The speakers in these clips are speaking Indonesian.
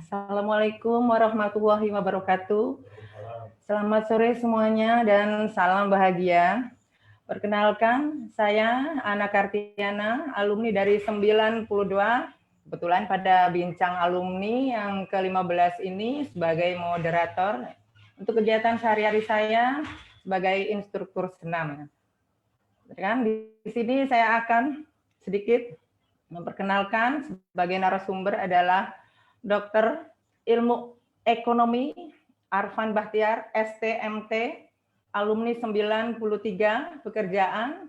Assalamualaikum warahmatullahi wabarakatuh. Selamat sore semuanya dan salam bahagia. Perkenalkan, saya Ana Kartiana, alumni dari 92. Kebetulan pada bincang alumni yang ke-15 ini sebagai moderator untuk kegiatan sehari-hari saya sebagai instruktur senam. Kan di sini saya akan sedikit memperkenalkan sebagai narasumber adalah Dr. Ilmu Ekonomi Arfan Bahtiar, STMT, alumni 93, pekerjaan,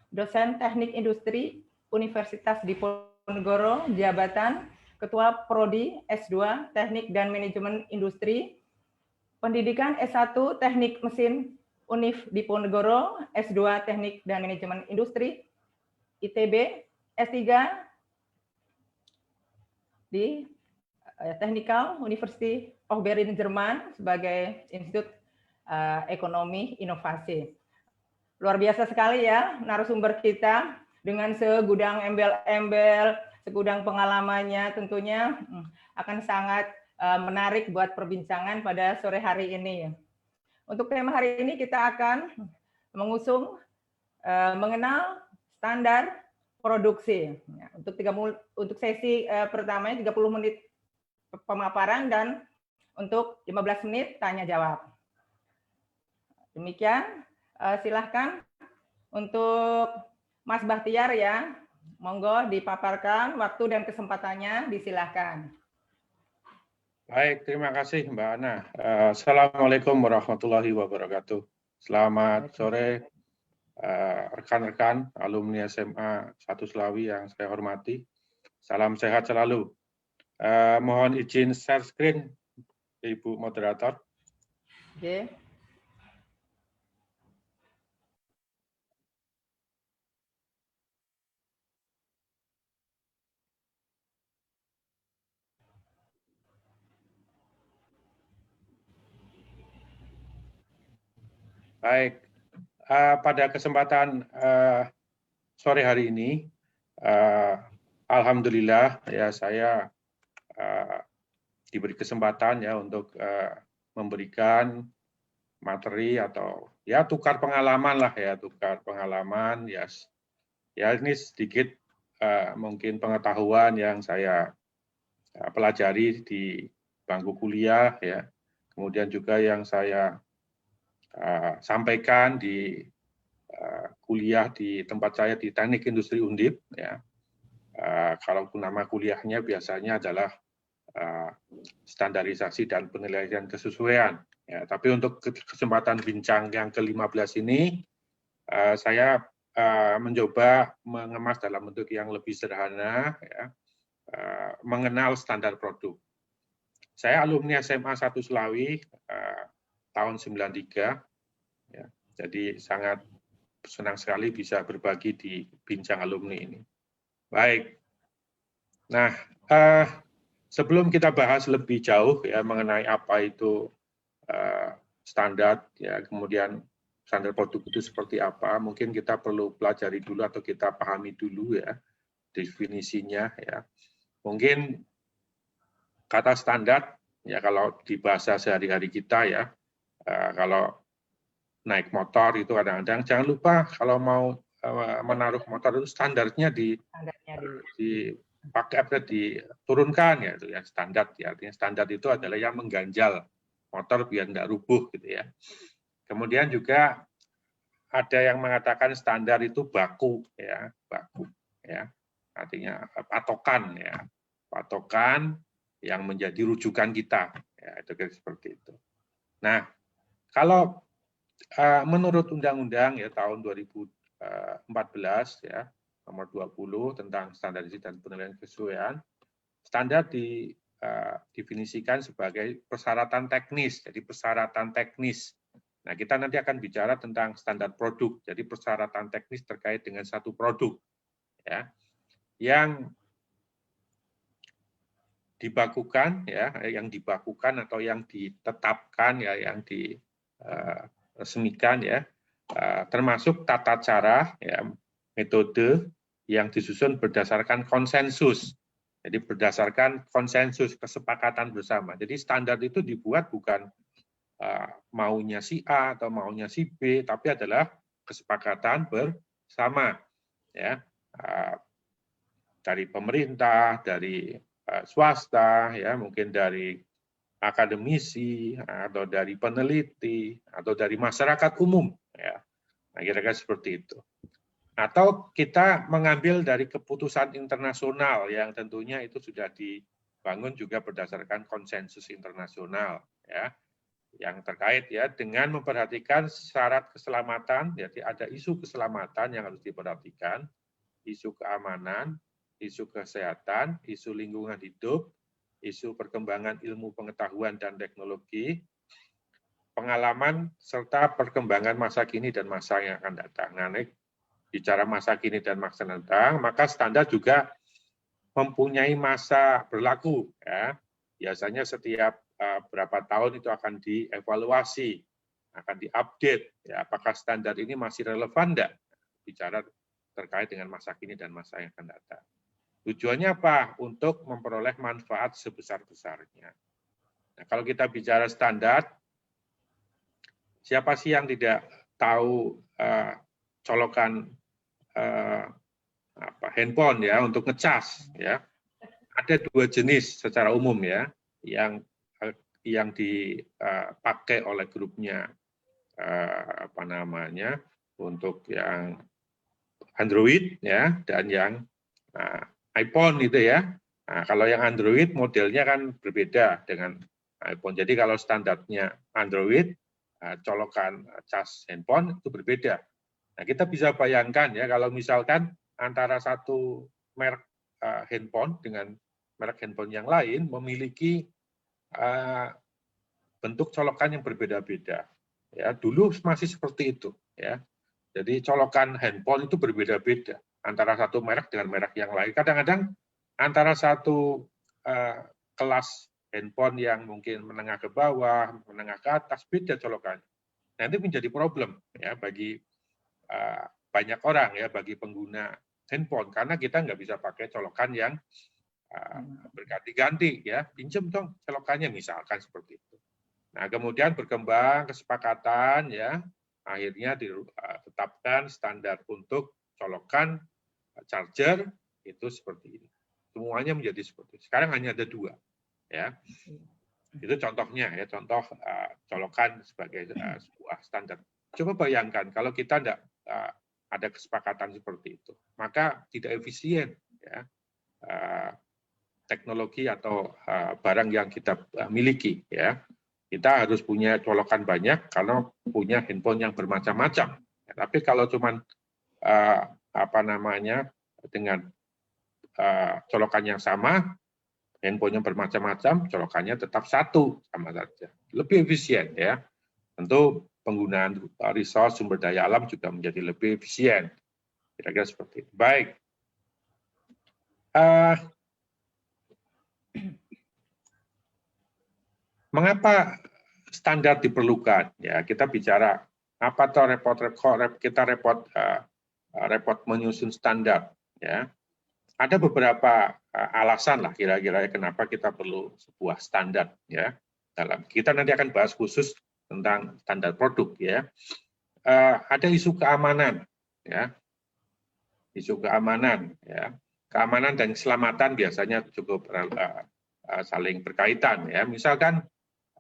dosen teknik industri, Universitas Diponegoro, jabatan, Ketua Prodi S2, Teknik dan Manajemen Industri, pendidikan S1, Teknik Mesin, Univ Diponegoro, S2, Teknik dan Manajemen Industri, ITB, S3, di Technical University of Berlin, Jerman sebagai Institut Ekonomi Inovasi. Luar biasa sekali ya narasumber kita dengan segudang embel-embel, segudang pengalamannya tentunya akan sangat menarik buat perbincangan pada sore hari ini. Untuk tema hari ini kita akan mengusung mengenal standar produksi. Untuk sesi pertamanya 30 menit pemaparan dan untuk 15 menit tanya jawab. Demikian, silahkan untuk Mas Bahtiar ya, monggo dipaparkan waktu dan kesempatannya, disilahkan. Baik, terima kasih Mbak Ana. Assalamualaikum warahmatullahi wabarakatuh. Selamat sore rekan-rekan alumni SMA 1 Slawi yang saya hormati. Salam sehat selalu. Mohon izin share screen, Ibu Moderator. Oke. Baik, pada kesempatan sore hari ini, alhamdulillah ya saya diberi kesempatan ya untuk memberikan materi atau ya tukar pengalaman lah ya, tukar pengalaman ya ini sedikit mungkin pengetahuan yang saya pelajari di bangku kuliah ya, kemudian juga yang saya sampaikan di kuliah di tempat saya di Teknik Industri Undip ya. Kalau nama kuliahnya biasanya adalah standarisasi dan penilaian kesesuaian. Ya, tapi untuk kesempatan bincang yang ke-15 ini, saya mencoba mengemas dalam bentuk yang lebih sederhana, ya, mengenal standar produk. Saya alumni SMA 1 Slawi tahun 93, ya, jadi sangat senang sekali bisa berbagi di bincang alumni ini. Baik, nah sebelum kita bahas lebih jauh ya mengenai apa itu standar, ya kemudian standar produk itu seperti apa, mungkin kita perlu pelajari dulu atau kita pahami dulu ya definisinya ya. Mungkin kata standar ya kalau di bahasa sehari-hari kita ya, kalau naik motor itu kadang-kadang jangan lupa kalau mau menaruh motor itu standarnya dipakai apa diturunkan ya itu ya standar ya, artinya standar itu adalah yang mengganjal motor biar tidak rubuh gitu ya. Kemudian juga ada yang mengatakan standar itu baku ya, artinya patokan ya, patokan yang menjadi rujukan kita ya, itu seperti itu. Nah, kalau menurut undang-undang ya tahun 2014 ya nomor 20 tentang standarisasi dan penilaian kesesuaian, standar didefinisikan sebagai persyaratan teknis. Jadi persyaratan teknis. Nah, kita nanti akan bicara tentang standar produk. Jadi persyaratan teknis terkait dengan satu produk ya yang dibakukan ya, yang dibakukan atau yang ditetapkan ya, yang diresmikan ya, termasuk tata cara ya, metode yang disusun berdasarkan konsensus Jadi berdasarkan konsensus, kesepakatan bersama. Jadi standar itu dibuat bukan maunya si A atau maunya si B, tapi adalah kesepakatan bersama, ya, dari pemerintah, dari swasta, ya, mungkin dari akademisi atau dari peneliti atau dari masyarakat umum, ya. Nah, kira-kira seperti itu. Atau kita mengambil dari keputusan internasional yang tentunya itu sudah dibangun juga berdasarkan konsensus internasional, ya, yang terkait ya dengan memperhatikan syarat keselamatan. Jadi ada isu keselamatan yang harus diperhatikan, isu keamanan, isu kesehatan, isu lingkungan hidup, isu perkembangan ilmu pengetahuan dan teknologi, pengalaman serta perkembangan masa kini dan masa yang akan datang. Nah, bicara masa kini dan masa datang, maka standar juga mempunyai masa berlaku. Ya. Biasanya setiap berapa tahun itu akan dievaluasi, akan diupdate. Ya, apakah standar ini masih relevan enggak? Bicara terkait dengan masa kini dan masa yang akan datang. Tujuannya apa? Untuk memperoleh manfaat sebesar-besarnya. Nah, kalau kita bicara standar, siapa sih yang tidak tahu colokan handphone ya untuk ngecas ya. Ada dua jenis secara umum ya yang dipakai oleh grupnya untuk yang Android ya dan yang iPhone itu ya. Nah, kalau yang Android modelnya kan berbeda dengan iPhone. Jadi kalau standarnya Android colokan cas handphone itu berbeda. Nah, kita bisa bayangkan ya kalau misalkan antara satu merek handphone dengan merek handphone yang lain memiliki bentuk colokan yang berbeda-beda. Ya, dulu masih seperti itu ya. Jadi colokan handphone itu berbeda-beda antara satu merek dengan merek yang lain. Kadang-kadang antara satu kelas handphone yang mungkin menengah ke bawah, menengah ke atas beda colokannya. Nanti menjadi problem ya bagi banyak orang ya, bagi pengguna handphone, karena kita nggak bisa pakai colokan yang berganti-ganti ya, pinjem dong colokannya misalkan seperti itu. Nah kemudian berkembang kesepakatan ya, akhirnya ditetapkan standar untuk colokan charger itu seperti ini. Semuanya menjadi seperti ini. Sekarang hanya ada dua ya. Itu contohnya ya, contoh colokan sebagai sebuah standar. Coba bayangkan kalau kita tidak ada kesepakatan seperti itu, maka tidak efisien ya teknologi atau barang yang kita miliki ya. Kita harus punya colokan banyak karena punya handphone yang bermacam-macam. Ya, tapi kalau cuman dengan colokan yang sama, handphone yang bermacam-macam, colokannya tetap satu sama saja. Lebih efisien ya. Tentu penggunaan resource sumber daya alam juga menjadi lebih efisien. Kira-kira seperti itu. Baik. Mengapa standar diperlukan? Ya, kita bicara apa tuh repot menyusun standar. Ya, ada beberapa alasan lah kira-kira kenapa kita perlu sebuah standar. Ya, dalam kita nanti akan bahas khusus tentang standar produk. Ya, ada isu keamanan. Ya, isu keamanan. Ya, keamanan dan keselamatan biasanya cukup saling berkaitan. Ya, misalkan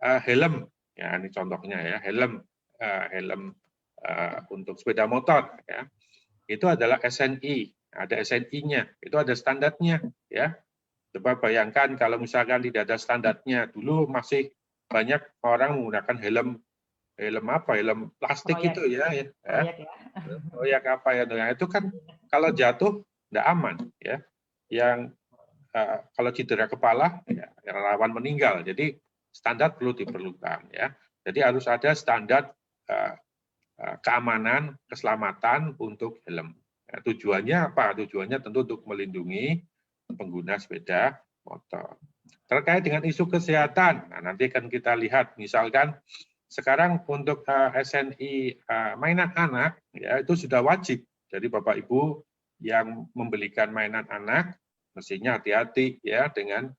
helm, ya ini contohnya ya, helm untuk sepeda motor, ya itu adalah SNI, ada SNI-nya, itu ada standarnya, ya. Coba bayangkan kalau misalkan tidak ada standarnya, dulu masih banyak orang menggunakan helm plastik itu ya. Proyek apa ya? Nah, itu kan kalau jatuh tidak aman, ya. Yang kalau cedera kepala, ya, rawan meninggal. Jadi standar perlu diperlukan ya. Jadi harus ada standar keamanan, keselamatan untuk helm. Ya, tujuannya apa? Tujuannya tentu untuk melindungi pengguna sepeda motor. Terkait dengan isu kesehatan, nah, nanti akan kita lihat misalkan sekarang untuk SNI mainan anak ya itu sudah wajib. Jadi Bapak Ibu yang membelikan mainan anak mestinya hati-hati ya dengan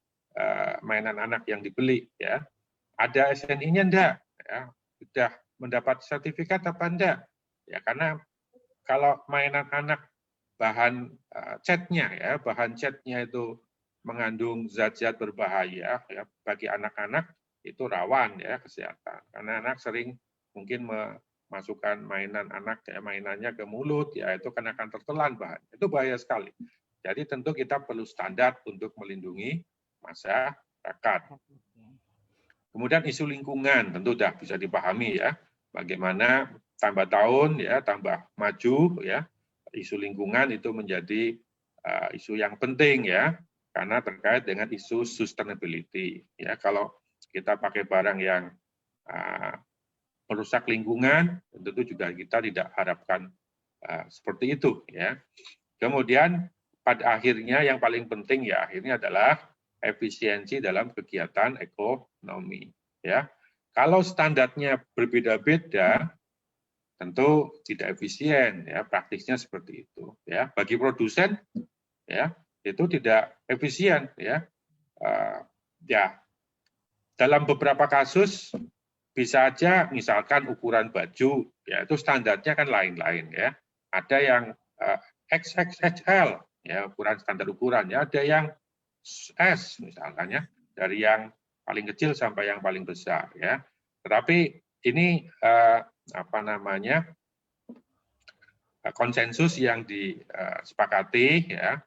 mainan anak yang dibeli ya. Ada SNI-nya enggak? Ya, sudah mendapat sertifikat apa enggak? Ya, karena kalau mainan anak bahan catnya ya, bahan catnya itu mengandung zat-zat berbahaya ya bagi anak-anak, itu rawan ya kesehatan. Karena anak sering mungkin memasukkan mainan anak ya, mainannya ke mulut ya, itu kan akan tertelan bahan. Itu bahaya sekali. Jadi tentu kita perlu standar untuk melindungi masyarakat. Kemudian isu lingkungan tentu sudah bisa dipahami ya, bagaimana tambah tahun ya tambah maju ya, isu lingkungan itu menjadi isu yang penting ya, karena terkait dengan isu sustainability ya. Kalau kita pakai barang yang merusak lingkungan, tentu juga kita tidak harapkan seperti itu ya. Kemudian pada akhirnya yang paling penting ya akhirnya adalah efisiensi dalam kegiatan ekonomi ya. Kalau standarnya berbeda-beda tentu tidak efisien ya, praktisnya seperti itu ya. Bagi produsen ya itu tidak efisien ya. Ya dalam beberapa kasus bisa aja misalkan ukuran baju ya itu standarnya kan lain-lain ya. Ada yang XXL ya, ukuran standar ukuran ya, ada yang S misalkan ya, dari yang paling kecil sampai yang paling besar ya. Tetapi ini konsensus yang disepakati ya,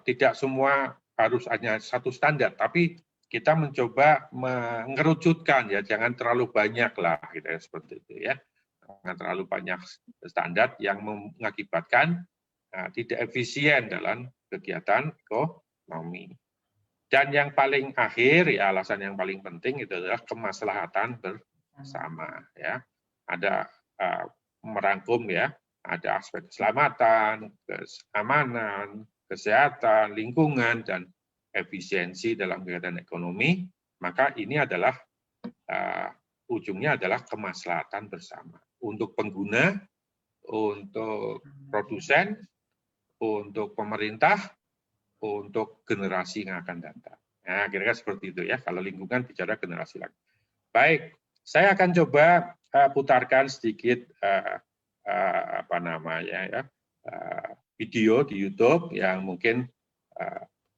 tidak semua harus hanya satu standar, tapi kita mencoba mengerucutkan ya, jangan terlalu banyak lah gitu ya, seperti itu ya, jangan terlalu banyak standar yang mengakibatkan tidak efisien dalam kegiatan ekonomi. Dan yang paling akhir ya, alasan yang paling penting itu adalah kemaslahatan bersama ya. Ada merangkum ya, ada aspek keselamatan, keamanan, kesehatan, lingkungan, dan efisiensi dalam kegiatan ekonomi. Maka ini adalah ujungnya adalah kemaslahatan bersama untuk pengguna, untuk produsen, untuk pemerintah, untuk generasi yang akan datang. Nah, kira-kira seperti itu ya, kalau lingkungan bicara generasi lagi. Baik, saya akan coba putarkan sedikit video di YouTube yang mungkin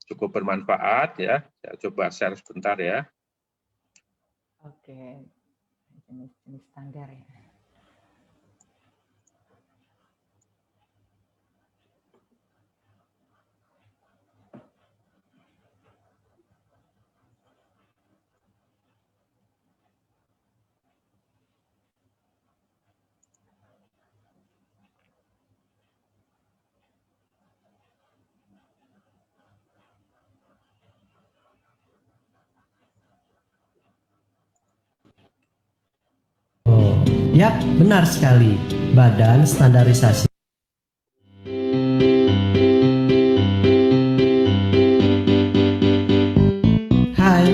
cukup bermanfaat ya. Saya coba share sebentar ya. Oke, jenis standar ya. Yap, benar sekali. Badan Standarisasi. Hai,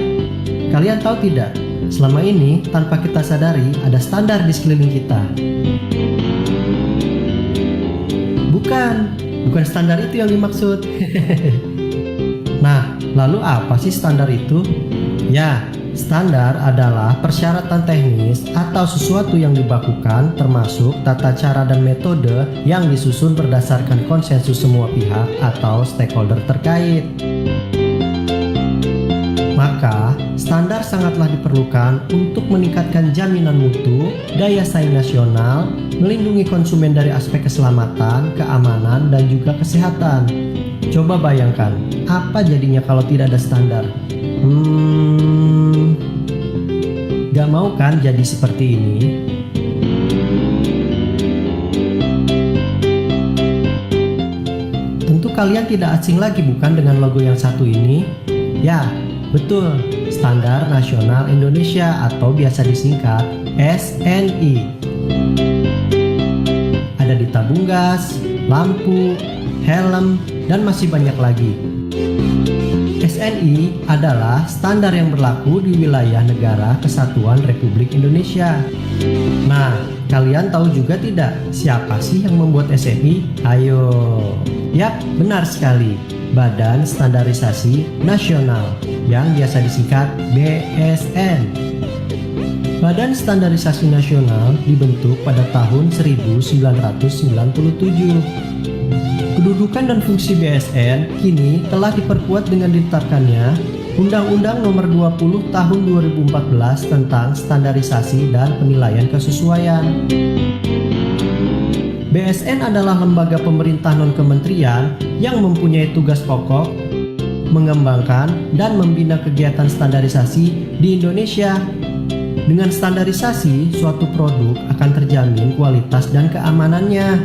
kalian tahu tidak? Selama ini, tanpa kita sadari, ada standar di sekeliling kita. Bukan standar itu yang dimaksud. Nah, lalu apa sih standar itu? Ya, standar adalah persyaratan teknis atau sesuatu yang dibakukan termasuk tata cara dan metode yang disusun berdasarkan konsensus semua pihak atau stakeholder terkait. Maka, standar sangatlah diperlukan untuk meningkatkan jaminan mutu, daya saing nasional, melindungi konsumen dari aspek keselamatan, keamanan, dan juga kesehatan. Coba bayangkan, apa jadinya kalau tidak ada standar? Gak mau kan jadi seperti ini? Tentu kalian tidak asing lagi bukan dengan logo yang satu ini? Ya, betul, Standar Nasional Indonesia atau biasa disingkat SNI. Ada di tabung gas, lampu, helm, dan masih banyak lagi. SNI adalah standar yang berlaku di wilayah Negara Kesatuan Republik Indonesia. Nah, kalian tahu juga tidak siapa sih yang membuat SNI? Ayo. Yap, benar sekali. Badan Standarisasi Nasional yang biasa disingkat BSN. Badan Standarisasi Nasional dibentuk pada tahun 1997. Kedudukan dan fungsi BSN kini telah diperkuat dengan ditetapkannya Undang-Undang Nomor 20 Tahun 2014 tentang Standarisasi dan Penilaian Kesesuaian. BSN adalah lembaga pemerintah non-kementerian yang mempunyai tugas pokok mengembangkan dan membina kegiatan standarisasi di Indonesia. Dengan standarisasi, suatu produk akan terjamin kualitas dan keamanannya.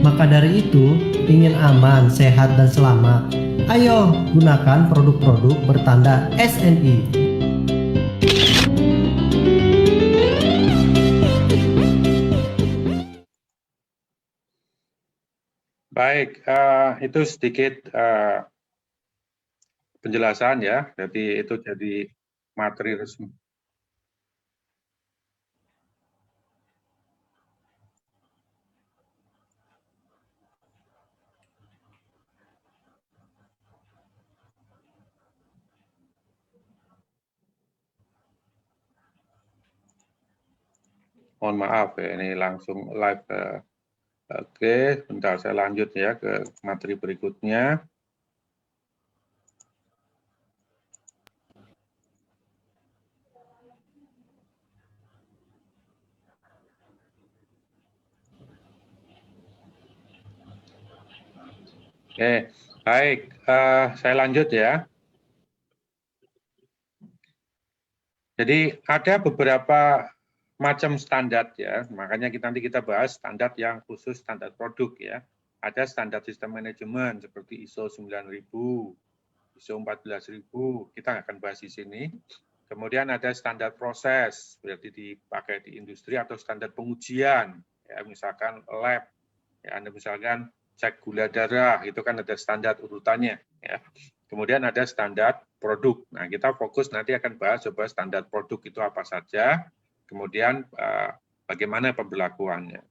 Maka dari itu, ingin aman, sehat, dan selamat, ayo gunakan produk-produk bertanda SNI. Baik, itu sedikit penjelasan ya. Jadi itu jadi materi resmi. Mohon maaf ya, ini langsung live. Oke, bentar saya lanjut ya ke materi berikutnya. Oke, baik, saya lanjut ya. Jadi ada beberapa macam standar ya, makanya nanti kita bahas standar yang khusus standar produk ya. Ada standar sistem manajemen seperti ISO 9000, ISO 14000, kita akan bahas di sini. Kemudian ada standar proses, berarti dipakai di industri, atau standar pengujian, ya misalkan lab, ya Anda misalkan cek gula darah, itu kan ada standar urutannya. Ya. Kemudian ada standar produk. Nah, kita fokus nanti akan bahas coba standar produk itu apa saja, kemudian bagaimana pemberlakuannya.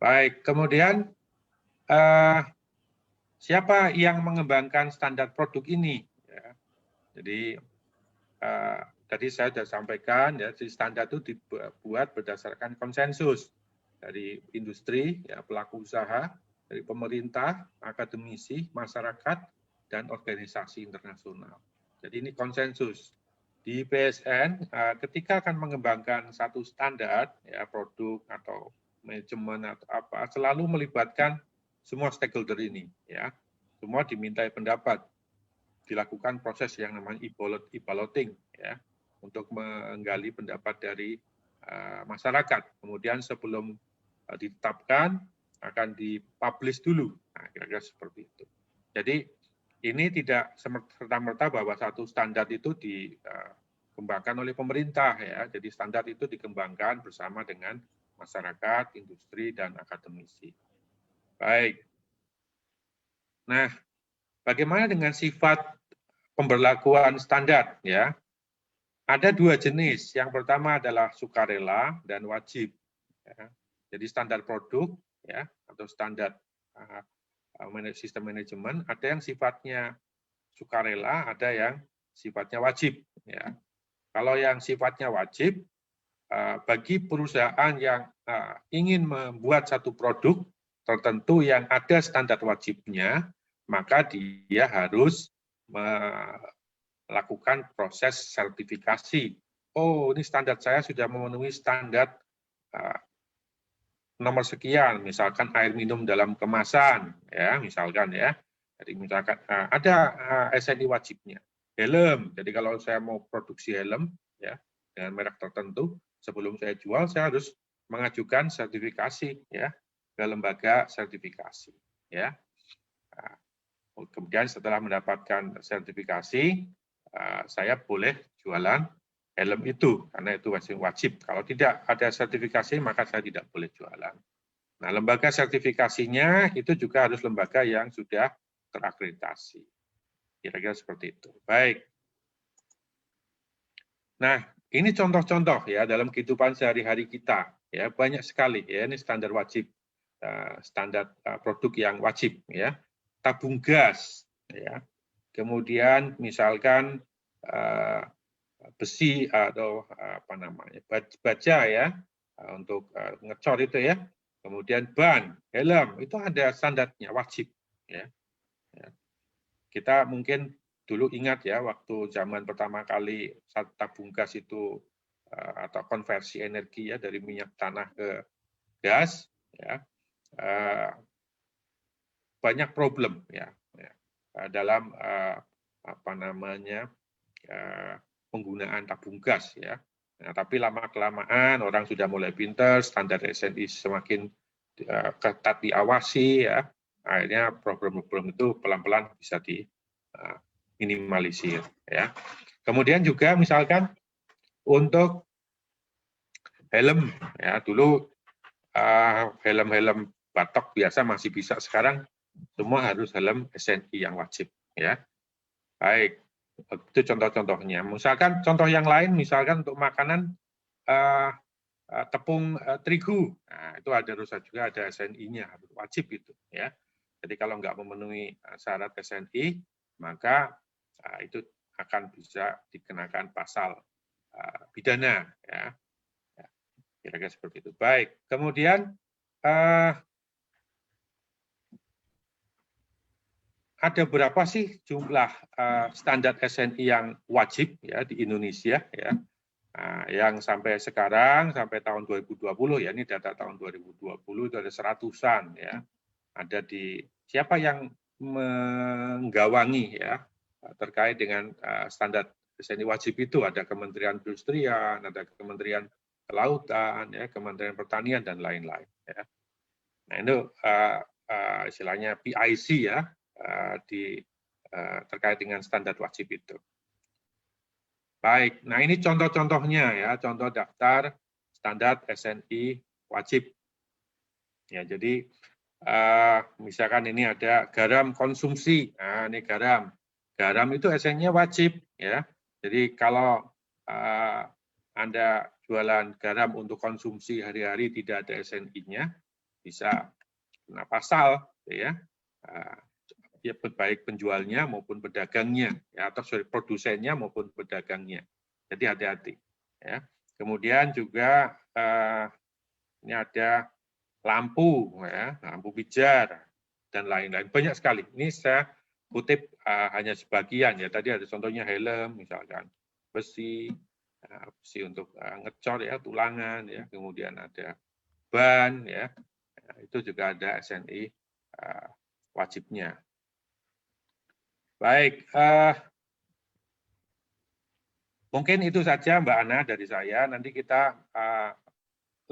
Baik, kemudian siapa yang mengembangkan standar produk ini? Ya. Jadi tadi saya sudah sampaikan, ya, standar itu dibuat berdasarkan konsensus dari industri, ya, pelaku usaha, dari pemerintah, akademisi, masyarakat, dan organisasi internasional. Jadi ini konsensus. Di BSN, ketika akan mengembangkan satu standar, ya, produk atau manajemen atau apa, selalu melibatkan semua stakeholder ini, ya, semua dimintai pendapat, dilakukan proses yang namanya e-balloting, ya, untuk menggali pendapat dari masyarakat. Kemudian sebelum ditetapkan akan dipublish dulu, nah, kira-kira seperti itu. Jadi ini tidak serta-merta bahwa satu standar itu dikembangkan oleh pemerintah ya. Jadi standar itu dikembangkan bersama dengan masyarakat, industri, dan akademisi. Baik. Nah, bagaimana dengan sifat pemberlakuan standar ya? Ada dua jenis. Yang pertama adalah sukarela dan wajib. Ya. Jadi standar produk ya atau standar sistem manajemen, ada yang sifatnya sukarela, ada yang sifatnya wajib. Ya. Kalau yang sifatnya wajib, bagi perusahaan yang ingin membuat satu produk tertentu yang ada standar wajibnya, maka dia harus melakukan proses sertifikasi. Oh, ini standar saya sudah memenuhi standar nomor sekian, misalkan air minum dalam kemasan, ya misalkan ya. Jadi misalkan ada SNI wajibnya, helm. Jadi kalau saya mau produksi helm, ya dengan merek tertentu, sebelum saya jual saya harus mengajukan sertifikasi, ya ke lembaga sertifikasi, ya. Kemudian setelah mendapatkan sertifikasi, saya boleh jualan helm itu, karena itu wajib. Kalau tidak ada sertifikasi, maka saya tidak boleh jualan. Nah, lembaga sertifikasinya itu juga harus lembaga yang sudah terakreditasi. Kira-kira seperti itu. Baik. Nah, ini contoh-contoh ya dalam kehidupan sehari-hari kita. Ya, banyak sekali ya, ini standar wajib. standar produk yang wajib, ya. Tabung gas, ya. Kemudian misalkan besi atau apa namanya baja, ya, untuk ngecor itu, ya. Kemudian ban, helm itu ada standarnya wajib, ya. Kita mungkin dulu ingat ya waktu zaman pertama kali tabung gas itu atau konversi energi ya dari minyak tanah ke gas, ya, banyak problem ya, dalam apa namanya penggunaan tabung gas, ya. Nah, tapi lama-kelamaan orang sudah mulai pintar, standar SNI semakin ketat diawasi, ya. Akhirnya problem-problem itu pelan-pelan bisa diminimalisir, ya. Kemudian juga misalkan untuk helm, ya, dulu helm-helm batok biasa masih bisa, sekarang semua harus helm SNI yang wajib, ya. Baik, itu contoh-contohnya. Misalkan contoh yang lain, misalkan untuk makanan tepung terigu, nah, itu harus juga ada SNI-nya, wajib itu, ya. Jadi kalau nggak memenuhi syarat SNI, maka itu akan bisa dikenakan pasal pidana, ya. Kira-kira seperti itu. Baik, kemudian ada berapa sih jumlah standar SNI yang wajib ya di Indonesia, ya? Yang sampai sekarang sampai tahun 2020 ya, ini data tahun 2020 itu ada seratusan, ya. Ada di siapa yang menggawangi ya terkait dengan standar SNI wajib itu, ada Kementerian Perindustrian, ada Kementerian Kelautan, ya, Kementerian Pertanian dan lain-lain, ya. Nah, itu istilahnya PIC ya, terkait dengan standar wajib itu. Baik, nah ini contoh-contohnya ya, contoh daftar standar SNI wajib. Ya, jadi misalkan ini ada garam konsumsi, nah ini garam. Garam itu SNI-nya wajib ya. Jadi kalau Anda jualan garam untuk konsumsi hari-hari tidak ada SNI-nya, bisa kena pasal ya. Ya, baik penjualnya maupun pedagangnya, ya, atau produsennya maupun pedagangnya. Jadi hati-hati. Ya. Kemudian juga ini ada lampu, ya, lampu pijar dan lain-lain. Banyak sekali. Ini saya kutip hanya sebagian ya. Tadi ada contohnya helm, misalkan besi, besi untuk ngecor ya, tulangan ya. Kemudian ada ban ya. Itu juga ada SNI wajibnya. Baik, mungkin itu saja Mbak Ana dari saya. Nanti kita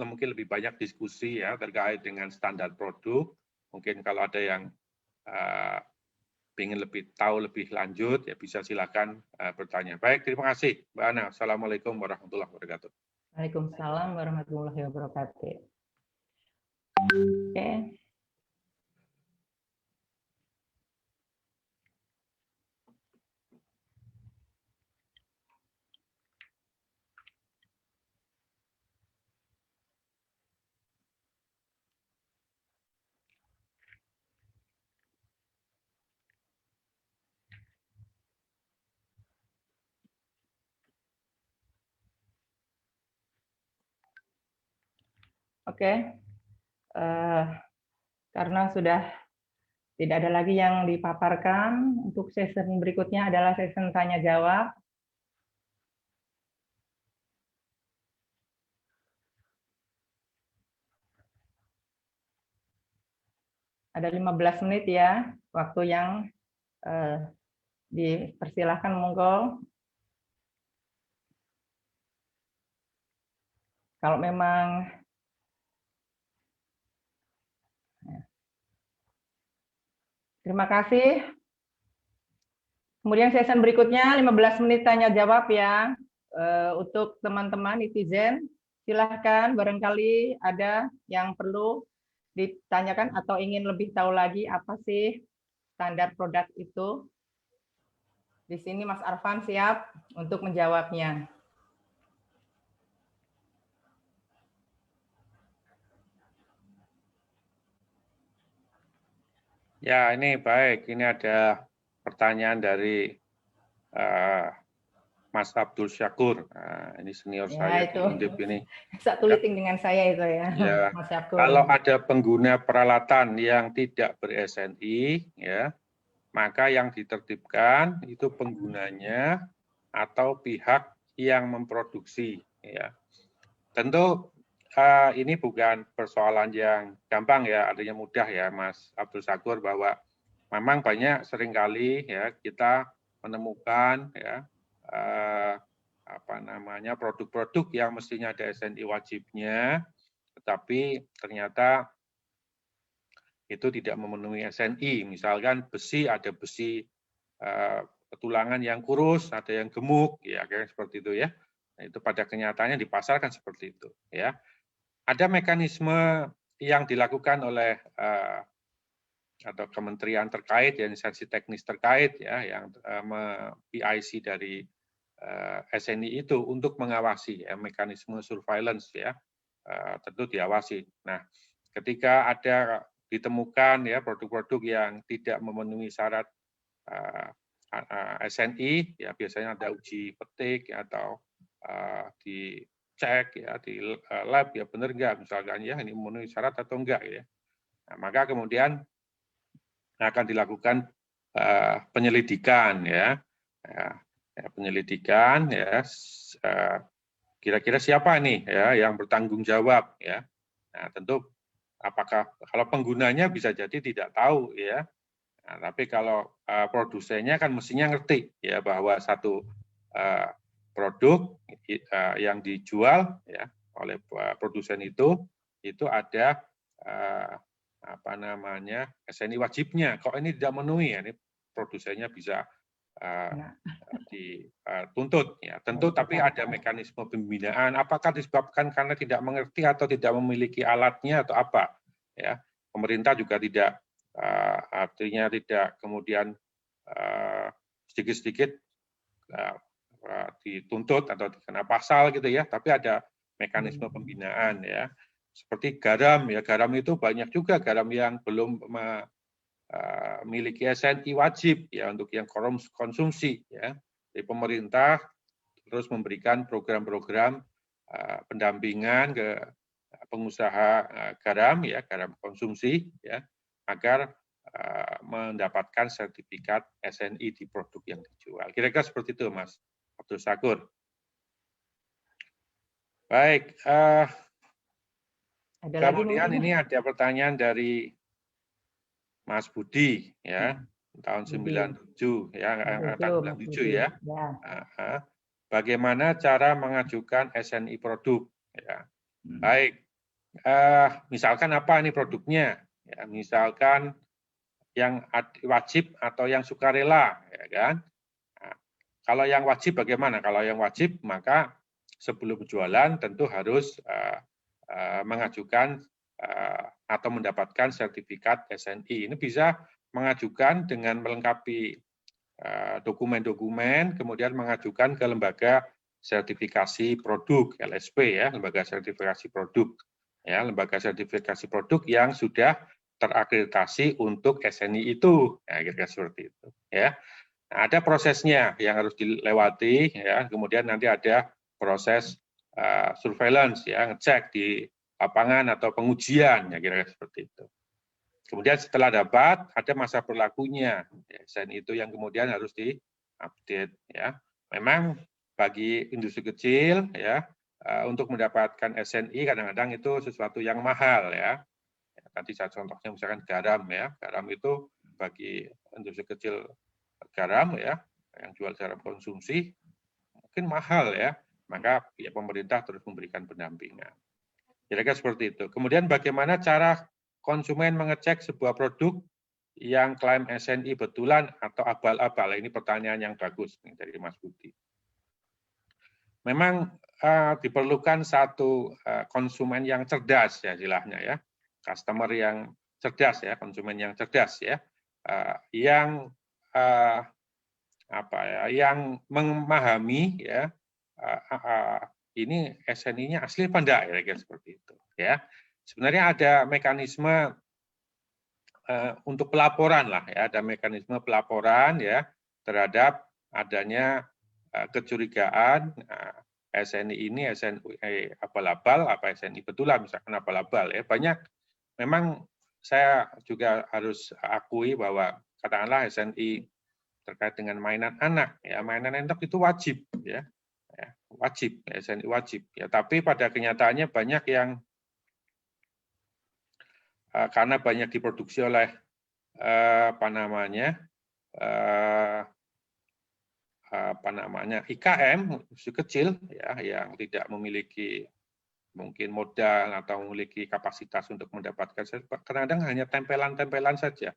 mungkin lebih banyak diskusi ya terkait dengan standar produk. Mungkin kalau ada yang ingin lebih tahu lebih lanjut, ya bisa silakan bertanya. Baik, terima kasih Mbak Ana. Assalamualaikum warahmatullahi wabarakatuh. Waalaikumsalam warahmatullahi wabarakatuh. Oke. Oke, karena sudah tidak ada lagi yang dipaparkan, untuk sesi berikutnya adalah sesi tanya-jawab. Ada 15 menit ya, waktu yang dipersilahkan, monggo. Kalau memang terima kasih. Kemudian sesi berikutnya 15 menit tanya jawab ya. Untuk teman-teman netizen, silahkan barangkali ada yang perlu ditanyakan atau ingin lebih tahu lagi apa sih standar produk itu. Di sini Mas Arfan siap untuk menjawabnya. Ya, ini baik. Ini ada pertanyaan dari Mas Abdul Syakur. Nah, ini senior Ya, saya itu. di Undip ini. Satu liting dengan saya itu ya, Ya, Mas Syakur. kalau ada pengguna peralatan yang tidak ber-SNI, ya, maka yang ditertibkan itu penggunanya atau pihak yang memproduksi. Ya. Tentu ini bukan persoalan yang gampang ya, artinya mudah ya, Mas Abdul Syakur, bahwa memang banyak seringkali ya kita menemukan ya produk-produk yang mestinya ada SNI wajibnya, tetapi ternyata itu tidak memenuhi SNI. Misalkan besi, ada besi tulangan yang kurus, ada yang gemuk, ya kayak seperti itu ya. Nah, itu pada kenyataannya di pasar kan seperti itu ya. Ada mekanisme yang dilakukan oleh atau kementerian terkait, ya, instansi teknis terkait ya, yang PIC dari SNI itu untuk mengawasi ya, mekanisme surveillance ya, tentu diawasi. Nah, ketika ada ditemukan ya produk-produk yang tidak memenuhi syarat SNI, ya biasanya ada uji petik ya, atau dicek ya di lab ya benar enggak, misalkan ya ini memenuhi syarat atau enggak ya. Nah, maka kemudian akan dilakukan penyelidikan ya, penyelidikan ya, kira-kira siapa nih ya yang bertanggung jawab ya. Nah, tentu apakah kalau penggunanya bisa jadi tidak tahu ya. Nah, tapi kalau produsennya kan mestinya ngerti ya bahwa satu produk yang dijual ya oleh produsen itu ada SNI wajibnya. Kok ini tidak memenuhi ya, ini produsennya bisa dituntut ya. Tentu tapi ada mekanisme pembinaan. Apakah disebabkan karena tidak mengerti atau tidak memiliki alatnya atau apa ya. Pemerintah juga tidak artinya tidak kemudian sedikit-sedikit dituntut atau dikena pasal gitu ya, tapi ada mekanisme pembinaan ya. Seperti garam ya, garam itu banyak juga garam yang belum memiliki SNI wajib ya untuk yang konsumsi ya. Jadi pemerintah terus memberikan program-program pendampingan ke pengusaha garam ya, garam konsumsi ya, agar mendapatkan sertifikat SNI di produk yang dijual. Kira-kira seperti itu, Mas Abdul Syakur. Baik, kemudian ini ada pertanyaan dari Mas Budi ya, tahun 97 ya, angkatan 97 ya. Bagaimana cara mengajukan SNI produk ya. Baik. Misalkan apa ini produknya? Ya, misalkan yang wajib atau yang sukarela ya kan. Nah, kalau yang wajib bagaimana? Kalau yang wajib maka sebelum jualan tentu harus mengajukan atau mendapatkan sertifikat SNI. Ini bisa mengajukan dengan melengkapi dokumen-dokumen, kemudian mengajukan ke lembaga sertifikasi produk LSP ya, lembaga sertifikasi produk ya, lembaga sertifikasi produk yang sudah terakreditasi untuk SNI itu, ya, kira-kira seperti itu ya. Nah, ada prosesnya yang harus dilewati ya, kemudian nanti ada proses surveillance ya, ngecek di lapangan atau pengujian ya, kira-kira seperti itu. Kemudian setelah dapat ada masa berlakunya ya, SNI itu yang kemudian harus diupdate ya. Memang bagi industri kecil ya untuk mendapatkan SNI kadang-kadang itu sesuatu yang mahal ya. Tadi saya contohnya misalkan garam ya, garam itu bagi industri kecil garam ya yang jual garam konsumsi mungkin mahal ya, maka ya pemerintah terus memberikan pendampingan. Kira-kira seperti itu. Kemudian bagaimana cara konsumen mengecek sebuah produk yang klaim SNI betulan atau abal-abal? Ini pertanyaan yang bagus nih dari Mas Budi. Memang diperlukan satu konsumen yang cerdas ya istilahnya ya, customer yang cerdas ya, konsumen yang cerdas ya, yang yang memahami ya ini SNI-nya asli apa enggak ya, seperti itu ya. Sebenarnya ada mekanisme untuk pelaporan lah ya, ada mekanisme pelaporan ya terhadap adanya kecurigaan SNI ini SNI abal-abal, apa SNI betulan misalkan abal-abal ya. Banyak memang saya juga harus akui bahwa katakanlah SNI terkait dengan mainan anak ya, mainan anak itu wajib ya. Wajib, SNI wajib ya, tapi pada kenyataannya banyak yang karena banyak diproduksi oleh IKM kecil ya, yang tidak memiliki mungkin modal atau memiliki kapasitas untuk mendapatkan, kadang-kadang hanya tempelan-tempelan saja.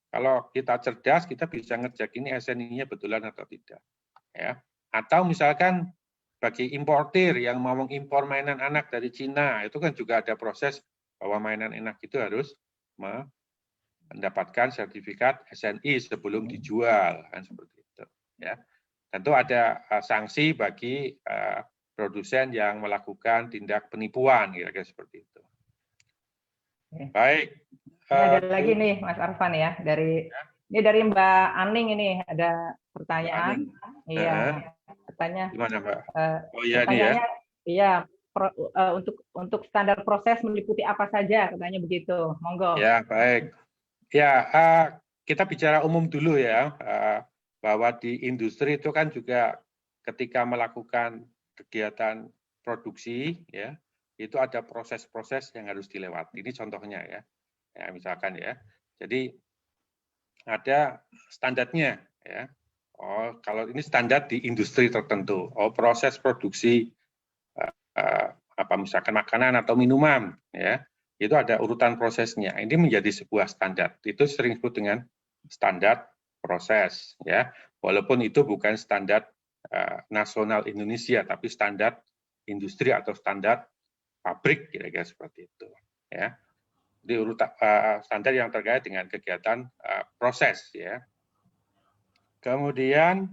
Kalau kita cerdas, kita bisa ngecek ini SNI-nya betulan atau tidak. Ya. Atau misalkan bagi importir yang mau mengimpor mainan anak dari Cina, itu kan juga ada proses bahwa mainan anak itu harus mendapatkan sertifikat SNI sebelum dijual, kan seperti itu. Ya. Tentu ada sanksi bagi produsen yang melakukan tindak penipuan, kira-kira seperti itu. Baik. Ada lagi nih Mas Arfan ya, ini dari Mbak Aning, ini ada pertanyaan. Iya, katanya. Gimana Mbak? Pertanyaannya, iya, untuk standar proses meliputi apa saja, katanya begitu. Monggo. Ya, baik. Ya, kita bicara umum dulu ya, bahwa di industri itu kan juga ketika melakukan kegiatan produksi, ya, itu ada proses-proses yang harus dilewati. Ini contohnya ya. Ya, misalkan ya. Jadi ada standarnya ya. Oh, kalau ini standar di industri tertentu. Oh, proses produksi misalkan makanan atau minuman ya. Itu ada urutan prosesnya. Ini menjadi sebuah standar. Itu sering disebut dengan standar proses ya. Walaupun itu bukan standar nasional Indonesia, tapi standar industri atau standar pabrik, kira-kira seperti itu ya. Di urutan standar yang terkait dengan kegiatan proses ya. Kemudian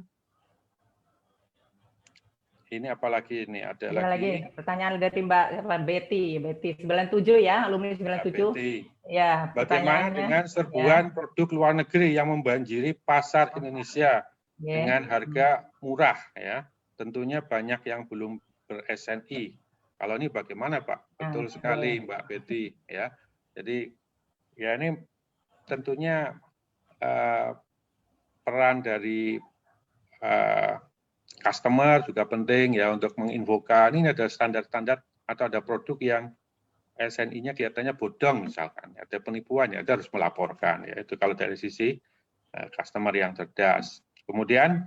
ini apalagi ini ada lagi pertanyaan dari Mbak Betty 97 ya, alumni 97. Ya, bagaimana dengan serbuan produk luar negeri yang membanjiri pasar Indonesia dengan harga murah ya. Tentunya banyak yang belum ber-SNI. Kalau ini bagaimana Pak? Betul sekali Mbak Betty ya. Jadi ya ini tentunya peran dari customer juga penting ya untuk menginfokan ini ada standar-standar atau ada produk yang SNI-nya kelihatannya bodong misalkan, ada penipuan ya, harus melaporkan ya. Itu kalau dari sisi customer yang cerdas. Kemudian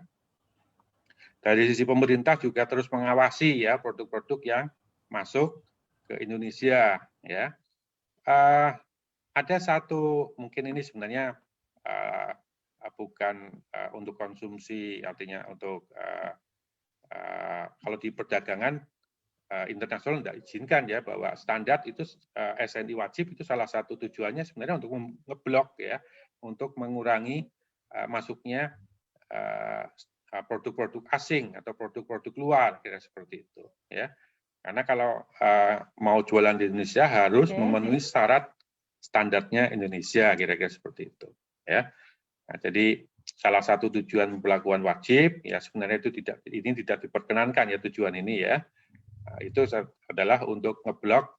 dari sisi pemerintah juga terus mengawasi ya produk-produk yang masuk ke Indonesia ya. Ada satu, mungkin ini sebenarnya bukan untuk konsumsi, artinya untuk kalau di perdagangan internasional tidak izinkan ya, bahwa standar itu SNI wajib itu salah satu tujuannya sebenarnya untuk ngeblok ya, untuk mengurangi masuknya produk-produk asing atau produk-produk luar, kira seperti itu ya. Karena kalau mau jualan di Indonesia harus memenuhi syarat standarnya Indonesia, kira-kira seperti itu ya. Nah, jadi salah satu tujuan pemberlakuan wajib ya sebenarnya itu tidak diperkenankan ya tujuan ini ya. Nah, itu adalah untuk ngeblok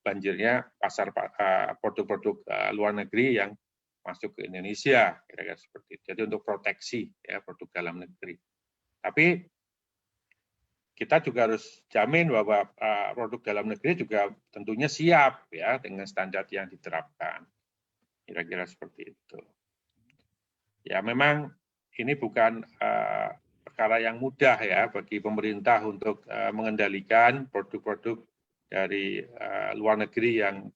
banjirnya pasar produk-produk luar negeri yang masuk ke Indonesia, kira-kira seperti itu. Jadi untuk proteksi ya produk dalam negeri. Tapi kita juga harus jamin bahwa produk dalam negeri juga tentunya siap ya dengan standar yang diterapkan. Kira-kira seperti itu. Ya memang ini bukan perkara yang mudah ya bagi pemerintah untuk mengendalikan produk-produk dari luar negeri yang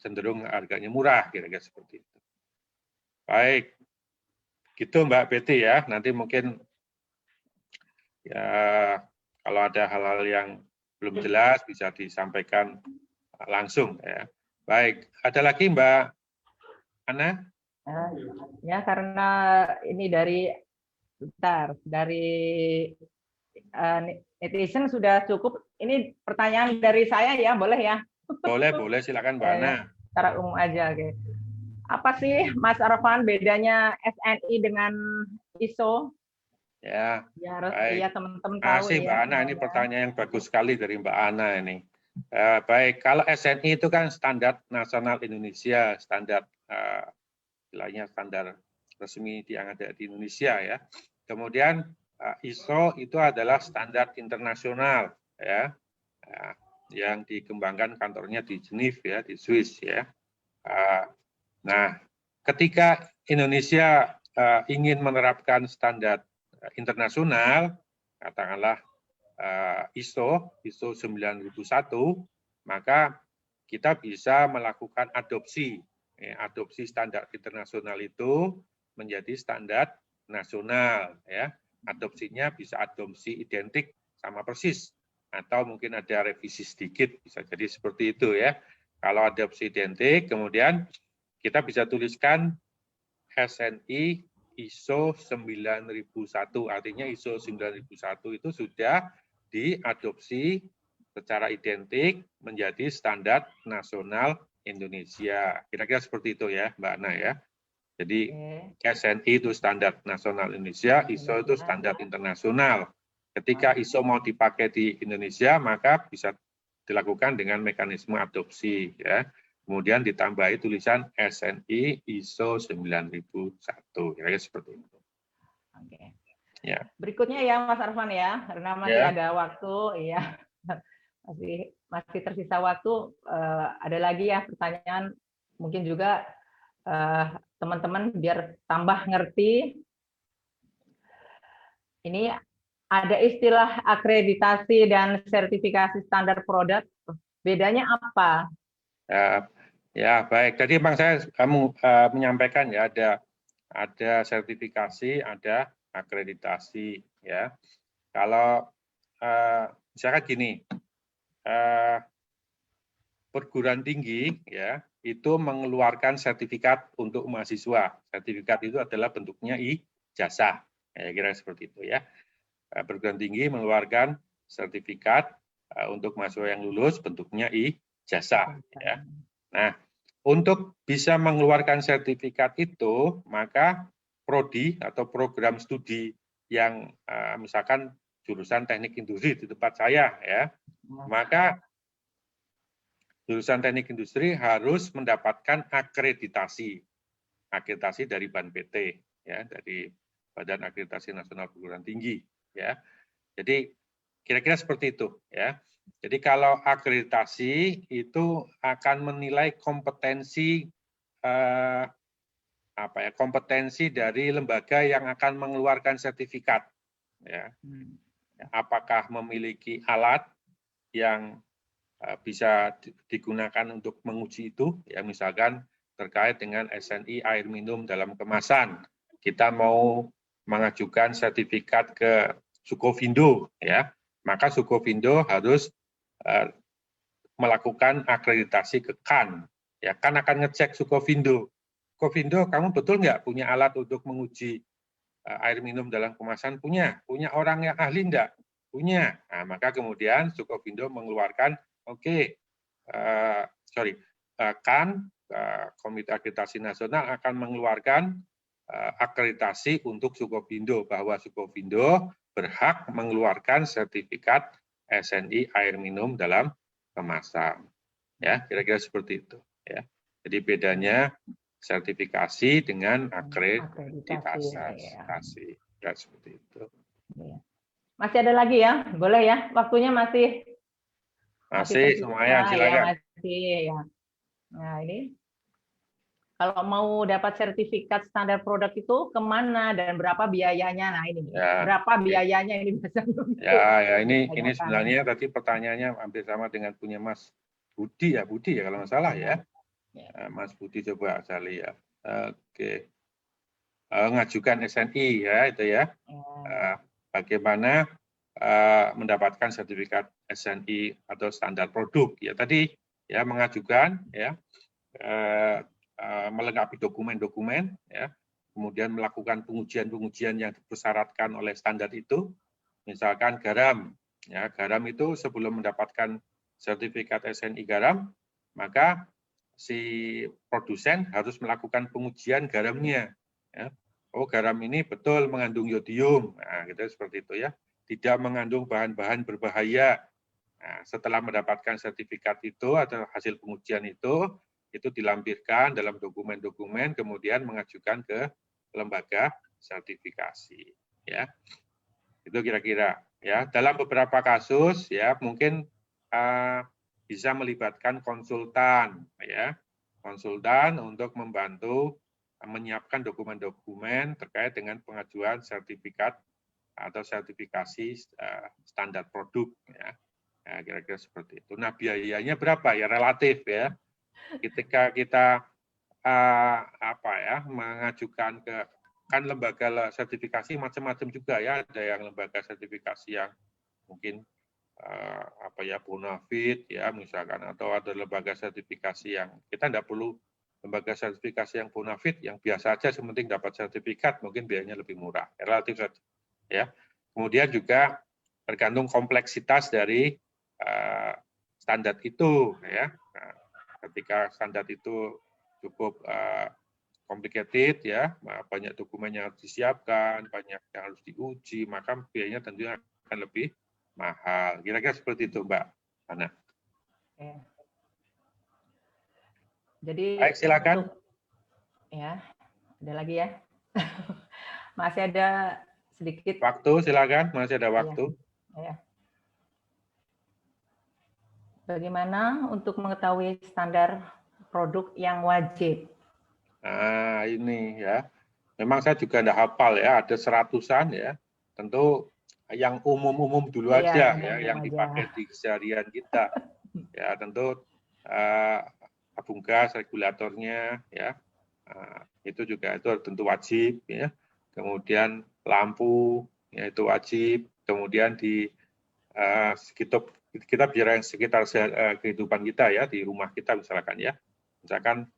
cenderung harganya murah, kira-kira seperti itu. Baik, gitu Mbak Betty ya. Nanti mungkin ya kalau ada hal-hal yang belum jelas bisa disampaikan langsung ya. Baik, ada lagi Mbak Ana? Ya karena ini dari netizen sudah cukup. Ini pertanyaan dari saya ya, boleh ya? Boleh silakan Mbak Ana. Secara umum aja, oke. Apa sih Mas Arfan bedanya SNI dengan ISO? Ya, Ya harus baik. ya teman-teman Terima tahu kasih Mbak ya. Ana, ini pertanyaan yang bagus sekali dari Mbak Ana ini. Baik, kalau SNI itu kan standar nasional Indonesia, standar istilahnya standar resmi yang ada di Indonesia ya. Kemudian ISO itu adalah standar internasional ya, yang dikembangkan kantornya di Geneva ya, di Swiss ya. Nah, ketika Indonesia ingin menerapkan standar internasional, katakanlah ISO 9001, maka kita bisa melakukan adopsi standar internasional itu menjadi standar nasional ya. Adopsinya bisa adopsi identik sama persis atau mungkin ada revisi sedikit, bisa jadi seperti itu ya. Kalau adopsi identik, kemudian kita bisa tuliskan SNI ISO 9001, artinya ISO 9001 itu sudah diadopsi secara identik menjadi standar nasional Indonesia. Kira-kira seperti itu ya, Mbak Ana ya. Jadi SNI itu standar nasional Indonesia, ISO itu standar internasional. Ketika ISO mau dipakai di Indonesia, maka bisa dilakukan dengan mekanisme adopsi ya. Kemudian ditambahi tulisan SNI ISO 9001. Kira-kira seperti itu. Oke. Ya. Berikutnya ya Mas Arfan ya, karena masih ada waktu ya. Masih tersisa waktu, ada lagi ya pertanyaan mungkin juga teman-teman biar tambah ngerti. Ini ada istilah akreditasi dan sertifikasi standar produk. Bedanya apa? Ya baik. Tadi memang saya menyampaikan ya ada sertifikasi, ada akreditasi ya. Kalau misalkan gini, perguruan tinggi ya itu mengeluarkan sertifikat untuk mahasiswa. Sertifikat itu adalah bentuknya ijazah. Ya, kira seperti itu ya. Perguruan tinggi mengeluarkan sertifikat untuk mahasiswa yang lulus bentuknya ijazah. Ya. Nah, untuk bisa mengeluarkan sertifikat itu, maka prodi atau program studi yang misalkan jurusan teknik industri di tempat saya ya, maka jurusan teknik industri harus mendapatkan akreditasi dari BAN-PT ya, dari Badan Akreditasi Nasional Perguruan Tinggi ya. Jadi kira-kira seperti itu ya. Jadi kalau akreditasi itu akan menilai kompetensi kompetensi dari lembaga yang akan mengeluarkan sertifikat ya. Apakah memiliki alat yang bisa digunakan untuk menguji itu, ya misalkan terkait dengan SNI air minum dalam kemasan. Kita mau mengajukan sertifikat ke Sukovindo, ya, maka Sukovindo harus melakukan akreditasi ke KAN. Ya, KAN akan ngecek Sukovindo. Sukovindo, kamu betul nggak punya alat untuk menguji air minum dalam kemasan? Punya orang yang ahli enggak? Punya. Nah, maka kemudian Sukovindo mengeluarkan KAN, Komite Akreditasi Nasional akan mengeluarkan akreditasi untuk Sukovindo bahwa Sukovindo berhak mengeluarkan sertifikat SNI air minum dalam kemasan. Ya, kira-kira seperti itu. Ya. Jadi bedanya sertifikasi dengan akreditasi. Ya, seperti itu. Masih ada lagi ya? Boleh ya? Waktunya masih lumayan, silakan. Ya, masih ya. Nah, ini kalau mau dapat sertifikat standar produk itu kemana dan berapa biayanya? Nah, ini ya, berapa biayanya ini biasanya? Ya, ini sebenarnya tadi pertanyaannya hampir sama dengan punya Mas Budi ya kalau nggak salah ya. Mas Budi coba saya lihat. Oke. Ngajukan SNI ya itu ya. Bagaimana mendapatkan sertifikat SNI atau standar produk ya tadi ya mengajukan ya melengkapi dokumen-dokumen ya kemudian melakukan pengujian yang dipersyaratkan oleh standar itu misalkan garam ya garam itu sebelum mendapatkan sertifikat SNI garam maka si produsen harus melakukan pengujian garamnya. Ya. Oh, garam ini betul mengandung yodium, nah, gitu seperti itu ya. Tidak mengandung bahan-bahan berbahaya. Nah, setelah mendapatkan sertifikat itu atau hasil pengujian itu dilampirkan dalam dokumen-dokumen, kemudian mengajukan ke lembaga sertifikasi. Ya, itu kira-kira. Ya, dalam beberapa kasus ya mungkin bisa melibatkan konsultan, ya, konsultan untuk membantu menyiapkan dokumen-dokumen terkait dengan pengajuan sertifikat atau sertifikasi standar produk, ya. Nah, kira-kira seperti itu. Nah, biayanya berapa ya? Relatif ya. Ketika kita mengajukan ke kan lembaga sertifikasi macam-macam juga ya. Ada yang lembaga sertifikasi yang mungkin bonafit ya misalkan, atau ada lembaga sertifikasi yang kita tidak perlu lembaga sertifikasi yang bonafit, yang biasa aja sementing dapat sertifikat, mungkin biayanya lebih murah, relatif saja ya. Kemudian juga tergantung kompleksitas dari standar itu ya. Nah, ketika standar itu cukup complicated ya, banyak dokumen yang harus disiapkan, banyak yang harus diuji, maka biayanya tentunya akan lebih mahal. Kira-kira seperti itu, Mbak Ana. Oke. Jadi, baik, silakan. Ya, ada lagi ya. Masih ada sedikit waktu, silakan, masih ada waktu. Ya. Bagaimana untuk mengetahui standar produk yang wajib? Nah, ini ya. Memang saya juga tidak hafal ya, ada seratusan ya. Tentu yang umum-umum dulu aja ya, yang dipakai di keseharian kita. Ya, tentu tabung gas, regulatornya ya. Itu juga itu tentu wajib ya. Kemudian lampu ya itu wajib. Kemudian di kita bicara yang sekitar kehidupan kita ya, di rumah kita misalkan ya. Misalkan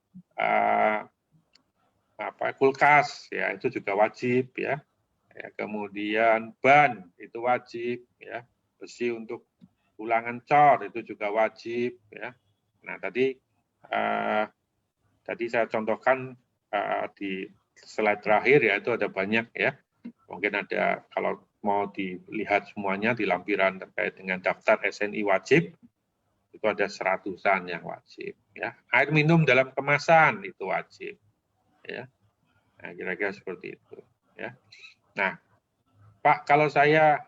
kulkas ya itu juga wajib ya. Kemudian ban itu wajib ya. Besi untuk ulangan cor itu juga wajib ya. Nah, tadi saya contohkan di slide terakhir ya, itu ada banyak ya. Mungkin ada, kalau mau dilihat semuanya di lampiran terkait dengan daftar SNI wajib, itu ada seratusan yang wajib ya. Air minum dalam kemasan itu wajib ya. Nah, kira-kira seperti itu ya. Nah, Pak, kalau saya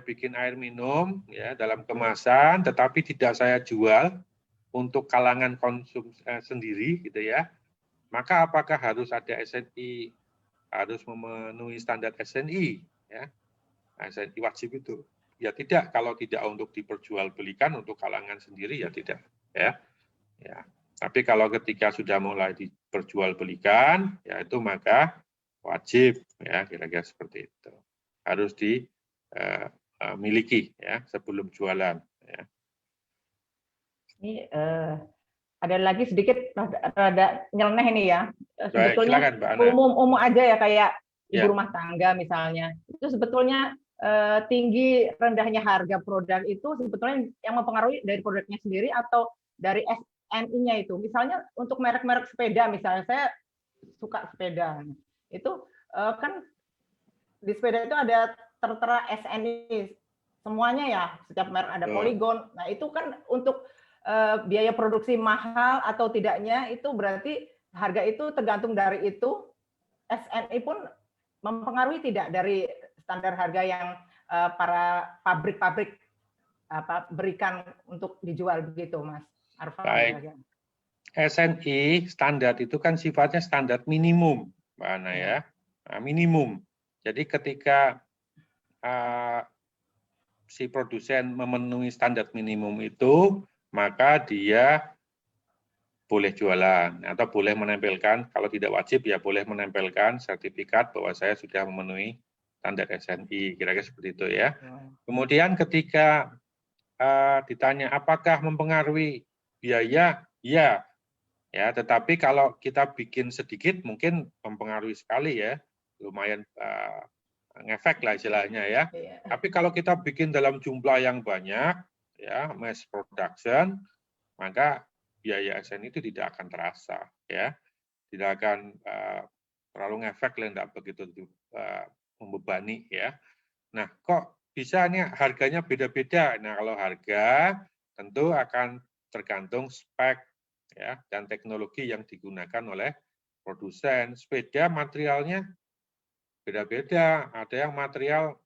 bikin air minum ya dalam kemasan tetapi tidak saya jual untuk kalangan konsum sendiri gitu ya, maka apakah harus ada SNI, harus memenuhi standar SNI ya? SNI wajib itu ya tidak, kalau tidak untuk diperjualbelikan untuk kalangan sendiri ya tidak ya. Tapi kalau ketika sudah mulai diperjualbelikan ya itu maka wajib ya, kira-kira seperti itu, harus dimiliki ya sebelum jualan ya. Ini ada lagi sedikit rada nyeleneh ini ya. Sebetulnya umum aja ya, kayak ibu rumah tangga misalnya. Itu sebetulnya tinggi rendahnya harga produk itu sebetulnya yang mempengaruhi dari produknya sendiri atau dari SNI-nya itu. Misalnya untuk merek-merek sepeda, misalnya saya suka sepeda. Itu kan di sepeda itu ada tertera SNI semuanya ya, setiap merek ada poligon. Nah, itu kan untuk biaya produksi mahal atau tidaknya itu berarti harga itu tergantung dari itu. SNI pun mempengaruhi tidak dari standar harga yang para pabrik-pabrik berikan untuk dijual begitu, Mas Arfan? Baik. SNI standar itu kan sifatnya standar minimum, Mbak Ana ya. Nah, minimum. Jadi ketika si produsen memenuhi standar minimum itu, maka dia boleh jualan atau boleh menempelkan, kalau tidak wajib ya boleh menempelkan sertifikat bahwa saya sudah memenuhi standar SNI, kira-kira seperti itu ya. Kemudian ketika ditanya apakah mempengaruhi biaya, ya, tetapi kalau kita bikin sedikit mungkin mempengaruhi sekali ya, lumayan ngefek lah istilahnya ya. Tapi kalau kita bikin dalam jumlah yang banyak, ya, mass production, maka biaya ASN itu tidak akan terasa, ya, tidak akan terlalu ngefek, tidak begitu membebani, ya. Nah, kok bisa nih harganya beda-beda? Nah, kalau harga tentu akan tergantung spek, ya, dan teknologi yang digunakan oleh produsen. Sepeda materialnya beda-beda, ada yang material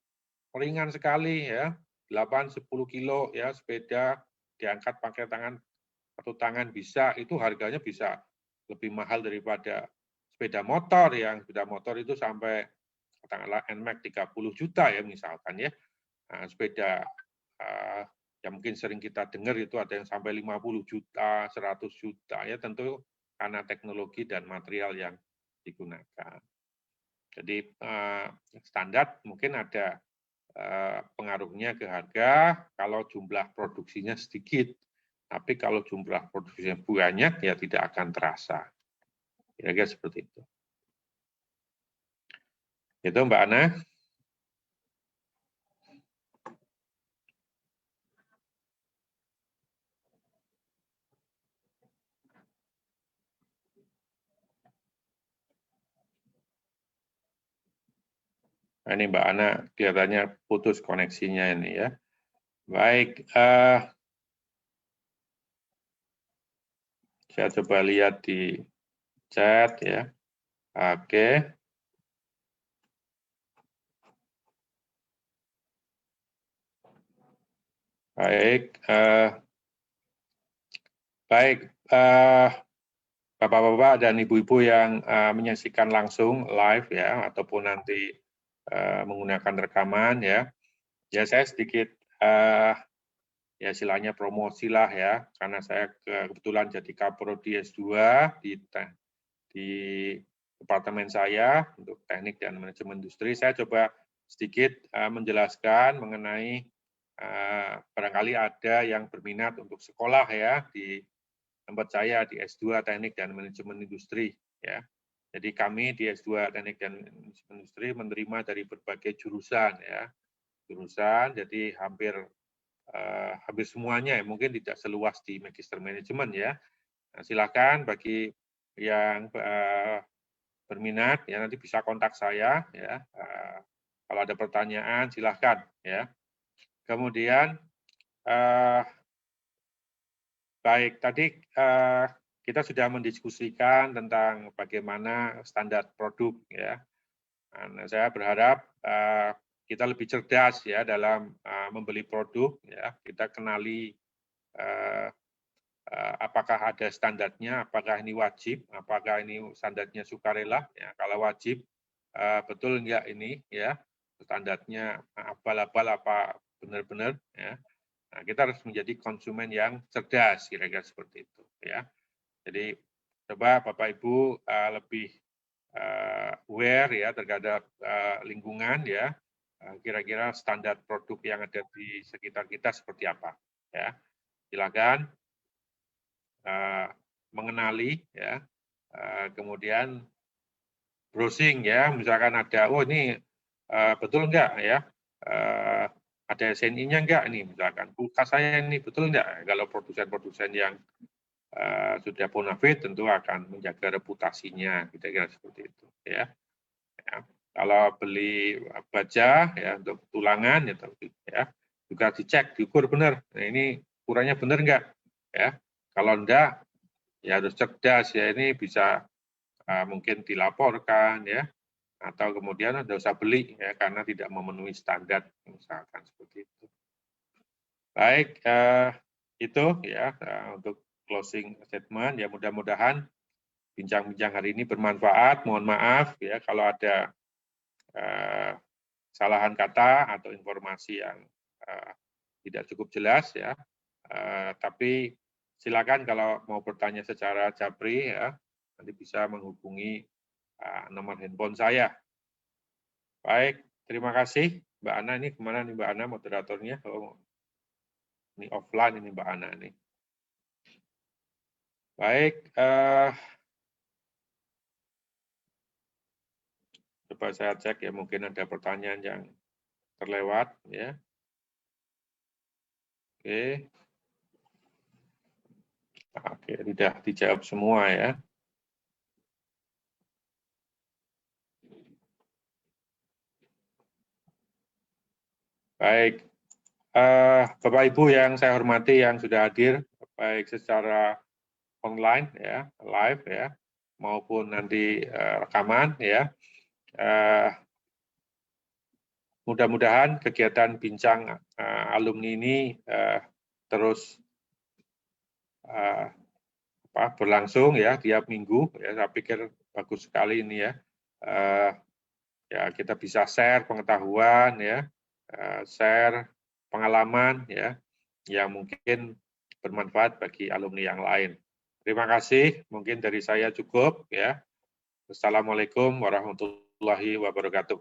ringan sekali, ya, 8-10 kilo, ya, sepeda diangkat pakai satu tangan bisa, itu harganya bisa lebih mahal daripada sepeda motor, yang sepeda motor itu sampai katakanlah NMAX 30 juta, ya, misalkan, ya. Nah, sepeda yang mungkin sering kita dengar itu ada yang sampai 50 juta, 100 juta, ya, tentu karena teknologi dan material yang digunakan. Jadi standar mungkin ada pengaruhnya ke harga kalau jumlah produksinya sedikit, tapi kalau jumlah produksinya banyak, ya tidak akan terasa. Kira-kira seperti itu. Itu Mbak Ana. Nah, ini Mbak Ana kelihatannya putus koneksinya ini, ya. Baik, saya coba lihat di chat, ya. Oke. Baik, Bapak-bapak dan Ibu-ibu yang menyaksikan langsung live, ya, ataupun nanti menggunakan rekaman, ya. Ya, saya sedikit ya istilahnya promosi lah, ya, karena saya kebetulan jadi Kaprodi S2 di departemen saya untuk teknik dan manajemen industri. Saya coba sedikit menjelaskan mengenai barangkali ada yang berminat untuk sekolah, ya, di tempat saya di S2 Teknik dan Manajemen Industri, ya. Jadi kami di S2 Teknik dan Manajemen Industri menerima dari berbagai jurusan, ya. Jurusan, jadi hampir semuanya, ya, mungkin tidak seluas di Magister Manajemen, ya. Nah, silakan bagi yang berminat, ya, nanti bisa kontak saya, ya. Kalau ada pertanyaan silakan, ya. Kemudian baik, tadi kita sudah mendiskusikan tentang bagaimana standar produk, ya. Nah, saya berharap kita lebih cerdas, ya, dalam membeli produk, ya. Kita kenali apakah ada standarnya, apakah ini wajib, apakah ini standarnya sukarela, ya. Kalau wajib, betul enggak ini, ya, standarnya abal-abal apa benar-benar, ya. Nah, kita harus menjadi konsumen yang cerdas, kira-kira seperti itu, ya. Jadi coba Bapak Ibu lebih aware, ya, terhadap lingkungan, ya. Kira-kira standar produk yang ada di sekitar kita seperti apa, ya. Silakan mengenali, ya. Kemudian browsing, ya, misalkan ada, oh ini betul enggak, ya. Ada SNI-nya enggak ini, misalkan kulkas saya ini betul enggak? Kalau produsen-produsen yang sudah bonafide tentu akan menjaga reputasinya, kira-kira seperti itu, ya. Kalau beli baja, ya, untuk tulangan, ya, juga dicek, diukur benar. Nah, ini ukurannya benar enggak, ya. Kalau enggak, ya harus cerdas, ya, ini bisa mungkin dilaporkan, ya. Atau kemudian tidak usah beli, ya, karena tidak memenuhi standar, misalkan seperti itu. Baik, itu, ya, untuk closing statement, ya, mudah-mudahan bincang-bincang hari ini bermanfaat. Mohon maaf, ya, kalau ada kesalahan kata atau informasi yang tidak cukup jelas, ya. Tapi silakan kalau mau bertanya secara japri, ya, nanti bisa menghubungi nomor handphone saya. Baik, terima kasih Mbak Ana. Ini kemana nih Mbak Ana moderatornya? Oh, ini offline ini Mbak Ana nih. Baik, coba saya cek, ya, mungkin ada pertanyaan yang terlewat, ya. Oke. Oke, sudah dijawab semua ya. Baik, Bapak Ibu yang saya hormati yang sudah hadir, baik secara online ya, live ya, maupun nanti rekaman ya. Mudah-mudahan kegiatan bincang alumni ini terus berlangsung ya tiap minggu. Ya, saya pikir bagus sekali ini ya. Ya kita bisa share pengetahuan ya, share pengalaman ya, yang mungkin bermanfaat bagi alumni yang lain. Terima kasih, mungkin dari saya cukup ya. Wassalamualaikum warahmatullahi wabarakatuh.